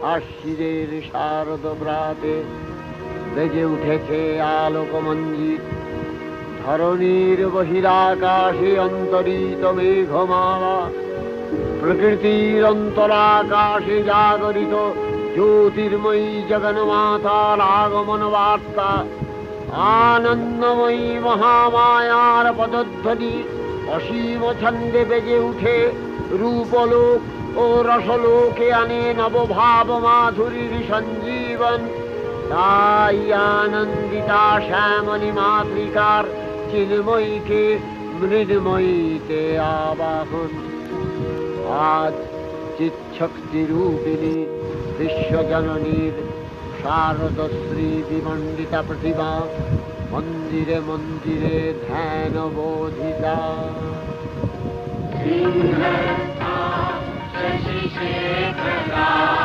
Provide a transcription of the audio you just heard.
আশ্বিনের শারদ প্রাতে বেজে উঠেছে আলোক মঞ্জিত। ধরণীর বহিরাকাশে অন্তরিত মেঘমালা, প্রকৃতির অন্তরাকাশে জাগরিত জ্যোতির্ময়ী জগন্মাতার আগমন বার্তা। আনন্দময়ী মহামায়ার পদধ্বনি অসীম ছন্দে বেজে উঠে রূপলোক ও রসলোকে আনে নবভাব মাধুরীর সঞ্জীবন। তাই আনন্দিতা শ্যামলী মাতৃকার চিন্ময়ীকে মৃন্ময়ীতে আবাহন। আজ চিৎশক্তি রূপিণী বিশ্বজননীর শারদশ্রী বিমণ্ডিতা প্রতিমা মন্দিরে মন্দিরে ধ্যান বোধিতা। শশি শেখর